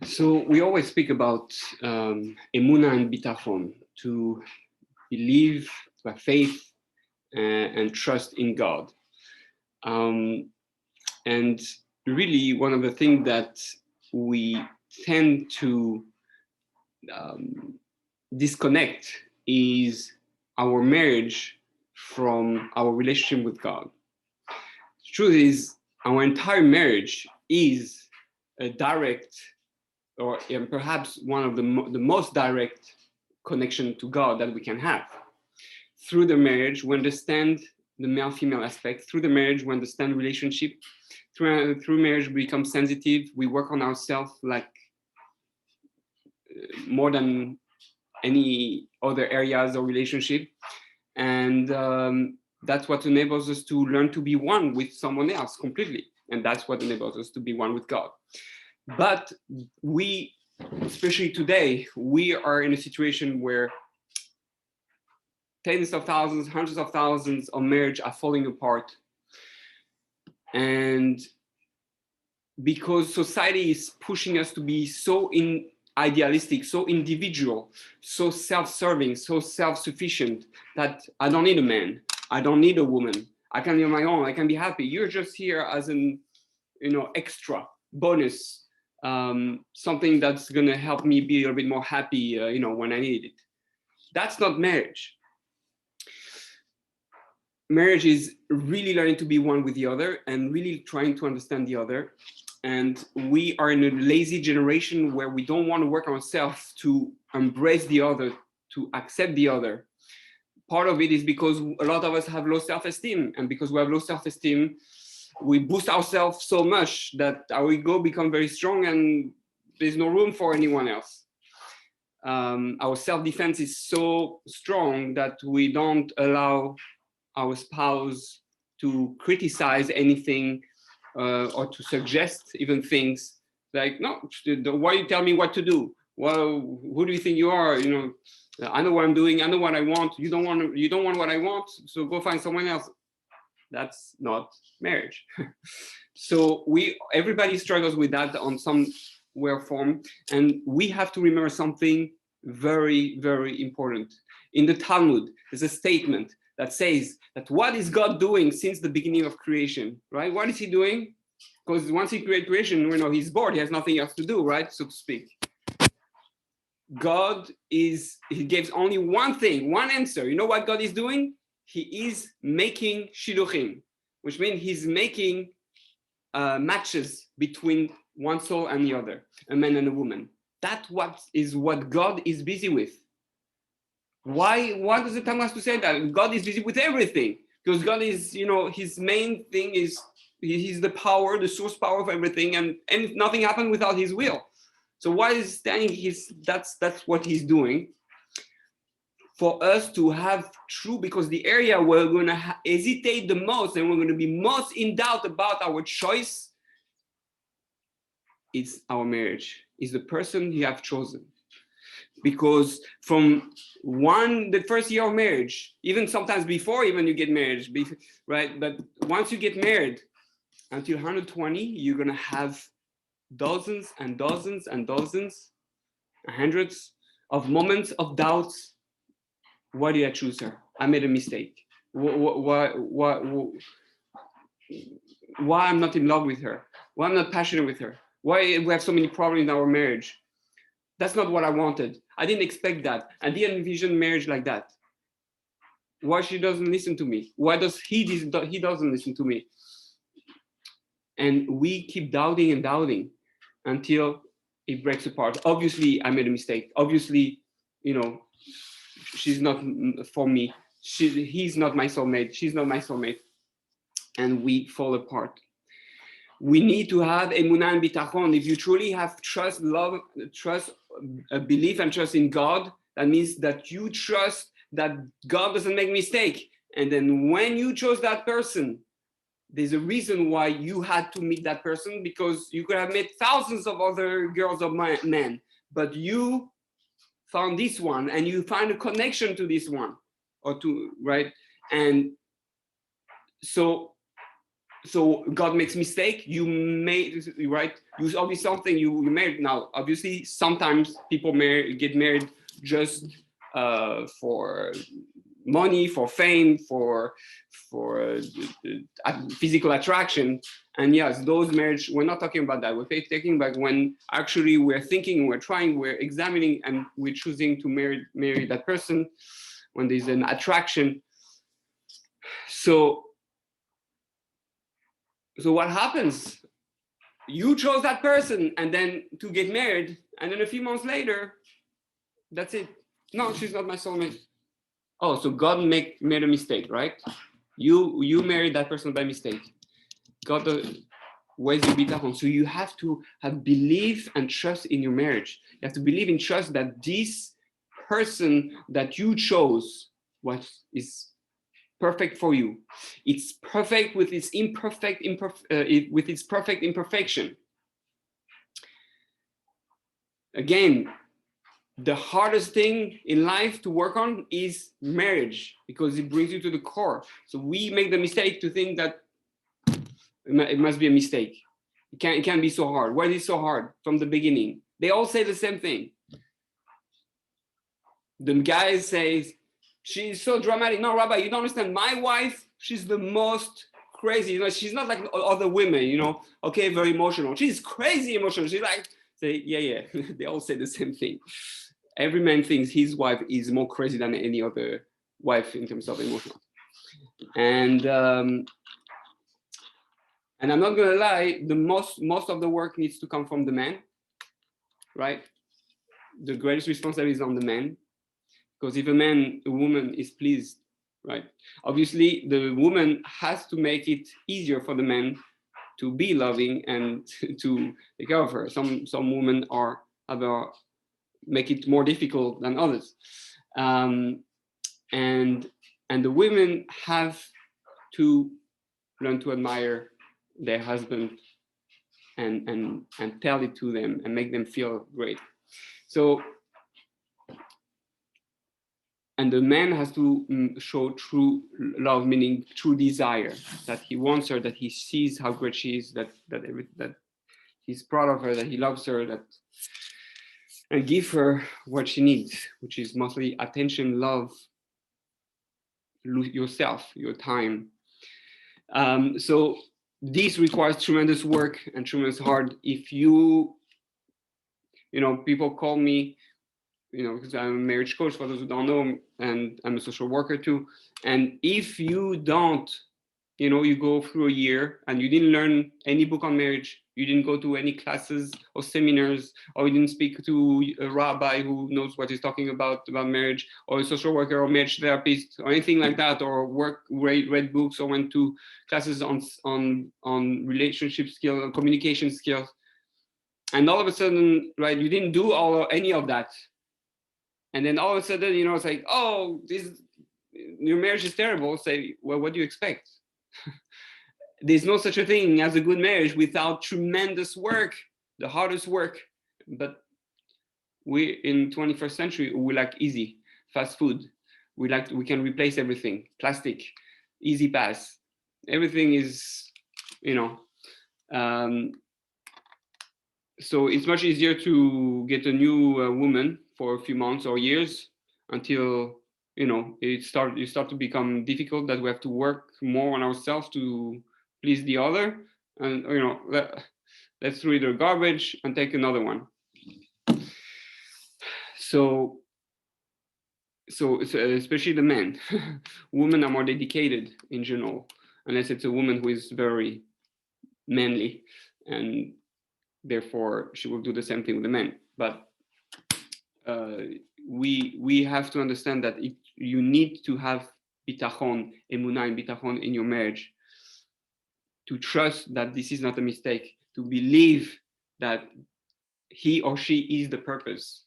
So we always speak about Emunah and Bitachon, to believe, to have faith and trust in God. And really, one of the things that we tend to disconnect is our marriage from our relationship with God. The truth is, our entire marriage is a direct, or perhaps one of the most direct connection to God that we can have. Through the marriage, we understand the male-female aspect. Through the marriage, we understand relationship. Through marriage, we become sensitive. We work on ourselves like more than any other areas or relationship. And that's what enables us to learn to be one with someone else completely. And that's what enables us to be one with God. But we, especially today, we are in a situation where tens of thousands, hundreds of thousands of marriages are falling apart. And because society is pushing us to be so idealistic, so individual, so self-serving, so self-sufficient, that I don't need a man, I don't need a woman, I can be on my own, I can be happy. You're just here as an, extra bonus, something that's gonna help me be a little bit more happy, when I need it. That's not marriage. Marriage is really learning to be one with the other and really trying to understand the other. And we are in a lazy generation where we don't want to work on ourselves to embrace the other, to accept the other. Part of it is because a lot of us have low self-esteem, and because we have low self-esteem, we boost ourselves so much that our ego becomes very strong and there's no room for anyone else. Our self-defense is so strong that we don't allow our spouse to criticize anything or to suggest even things like, no, why you tell me what to do? Well, who do you think you are? I know what I'm doing. I know what I want. You don't want what I want. So go find someone else. That's not marriage. So everybody struggles with that on some way or form. And we have to remember something very, very important. In the Talmud, there's a statement that says that what is God doing since the beginning of creation, right? What is he doing? Because once he created creation, he's bored, he has nothing else to do, right? So to speak. He gives only one thing, one answer. You know what God is doing? He is making shidduchim, which means he's making matches between one soul and the other, a man and a woman. That's what God is busy with. Why does the Talmud have to say that? God is busy with everything, because God is, his main thing is he's the power, the source power of everything, and nothing happened without his will. So why is that's what he's doing for us to have true, because the area where we're going to hesitate the most and we're going to be most in doubt about our choice is our marriage, is the person you have chosen. Because from the first year of marriage, even sometimes before even you get married, right? But once you get married, until 120, you're going to have dozens and dozens and dozens, hundreds of moments of doubts. Why did I choose her? I made a mistake. Why I'm not in love with her? Why I'm not passionate with her? Why we have so many problems in our marriage? That's not what I wanted. I didn't expect that. I didn't envision marriage like that. Why she doesn't listen to me? Why does he doesn't listen to me? And we keep doubting and doubting until it breaks apart. Obviously, I made a mistake. Obviously, she's not for me. He's not my soulmate. She's not my soulmate. And we fall apart. We need to have Emunah and Bitachon. If you truly have trust, love, trust, belief and trust in God, that means that you trust that God doesn't make mistake. And then when you chose that person, there's a reason why you had to meet that person, because you could have met thousands of other girls or men, but you found this one and you find a connection to this one or to, right? And so So God makes mistake. You made, right? You saw something you married. Now, obviously, sometimes people get married just for money, for fame, for physical attraction. And yes, those marriage, we're not talking about that. We're talking about when actually we're thinking, we're trying, we're examining, and we're choosing to marry that person when there's an attraction. So what happens? You chose that person and then to get married, and then a few months later, that's it. No, she's not my soulmate. Oh, so God made a mistake, right? You married that person by mistake. God, where's your bitachon? So you have to have belief and trust in your marriage. You have to believe and trust that this person that you chose is perfect for you. It's perfect with its with its perfect imperfection. Again, the hardest thing in life to work on is marriage because it brings you to the core. So we make the mistake to think that it must be a mistake. It can't be so hard. Why is it so hard from the beginning? They all say the same thing. The guys say, she's so dramatic. No, Rabbi, you don't understand. My wife, she's the most crazy. You know, she's not like other women, you know, okay, very emotional. She's crazy emotional. She's like, say, yeah. They all say the same thing. Every man thinks his wife is more crazy than any other wife in terms of emotional. And I'm not gonna lie, the most of the work needs to come from the man, right? The greatest responsibility is on the man, because if a woman is pleased, right? Obviously, the woman has to make it easier for the man to be loving and to take care of her. Some women make it more difficult than others, and the women have to learn to admire their husband and tell it to them and make them feel great. So, and the man has to show true love, meaning true desire, that he wants her, that he sees how great she is, that he's proud of her, that he loves her, and give her what she needs, which is mostly attention, love, yourself, your time. So this requires tremendous work and tremendous hard. If you know, people call me, you know, because I'm a marriage coach for those who don't know, and I'm a social worker too. And if you don't, you know, you go through a year and you didn't learn any book on marriage, you didn't go to any classes or seminars, or you didn't speak to a rabbi who knows what he's talking about marriage, or a social worker or marriage therapist or anything like that, or read books or went to classes on relationship skills and communication skills, and all of a sudden, right, you didn't do any of that, and then all of a sudden, you know, it's like, oh, your marriage is terrible. Say, well, what do you expect? There's no such a thing as a good marriage without tremendous work, the hardest work. But we in 21st century, we like easy, fast food. We can replace everything, plastic, easy pass. Everything is, you know, so it's much easier to get a new woman for a few months or years until, you know, it start to become difficult, that we have to work more on ourselves to please the other, and, you know, let's throw the garbage and take another one. So especially the men, women are more dedicated in general, unless it's a woman who is very manly, and therefore she will do the same thing with the men. But we have to understand that you need to have bitachon, emunah, and bitachon in your marriage, to trust that this is not a mistake, to believe that he or she is the purpose,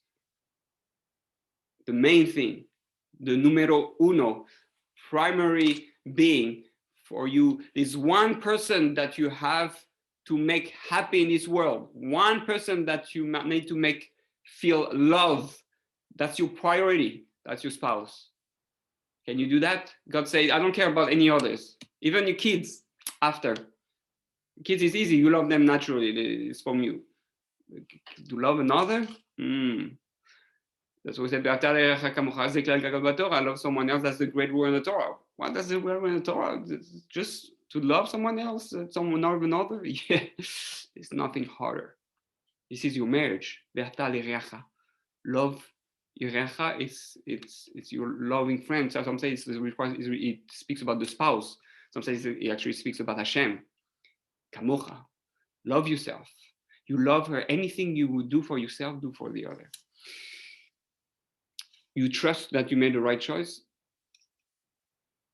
the main thing, the numero uno, primary being for you. Is one person that you have to make happy in this world, one person that you need to make feel love. That's your priority. That's your spouse. Can you do that? God says, I don't care about any others, even your kids after. Kids, it's easy. You love them naturally. It's from you. To love another, that's what we said. I love someone else. That's the great word in the Torah. What does the word in the Torah? It's just to love someone else, someone of another. Yeah, it's nothing harder. This is your marriage. Love Irecha is it's your loving friend. So some say it speaks about the spouse. Some say it actually speaks about Hashem. Kamocha. Love yourself. You love her. Anything you would do for yourself, do for the other. You trust that you made the right choice,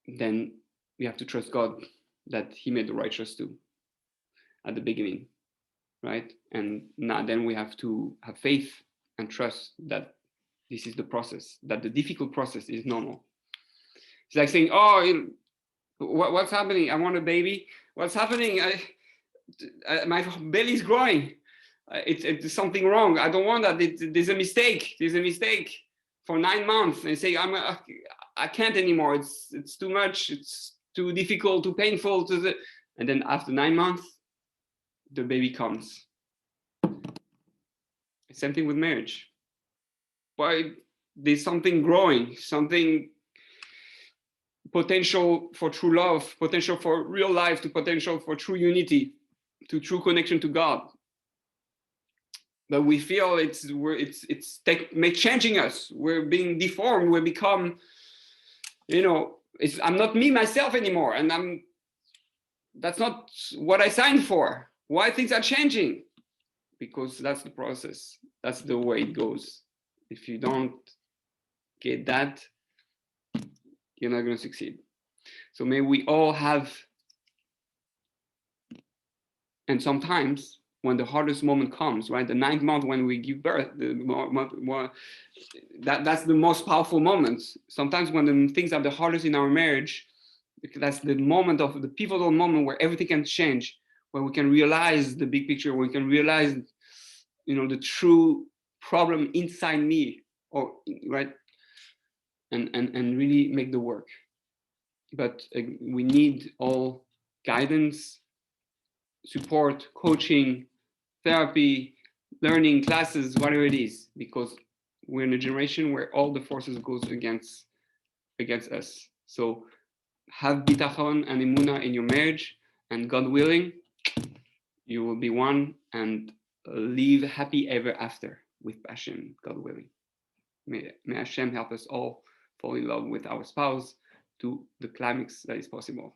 then you have to trust God that He made the right choice too at the beginning, right? And now then we have to have faith and trust that this is the process, that the difficult process is normal. It's like saying, oh, what's happening? I want a baby. What's happening? My belly is growing. It's something wrong. I don't want that. There's a mistake. There's a mistake. For 9 months, and say, I can't anymore. It's too much. It's too difficult, too painful. And then after 9 months, the baby comes. Same thing with marriage. Why there's something growing, something potential for true love, potential for real life, to potential for true unity, to true connection to God. But we feel it's changing us. We're being deformed. We become, I'm not me myself anymore, and that's not what I signed for. Why things are changing? Because that's the process. That's the way it goes. If you don't get that, you're not going to succeed. So may we all have, and sometimes when the hardest moment comes, right? The 9th month when we give birth, that's the most powerful moment. Sometimes when the things are the hardest in our marriage, that's the moment of the pivotal moment where everything can change, where we can realize the big picture, where we can realize, the true problem inside me, or right, and really make the work. But we need all guidance, support, coaching, therapy, learning classes, whatever it is, because we're in a generation where all the forces goes against us. So have bitachon and emunah in your marriage, and God willing, you will be one and live happy ever after with passion, God willing. May Hashem help us all fall in love with our spouse to the climax that is possible.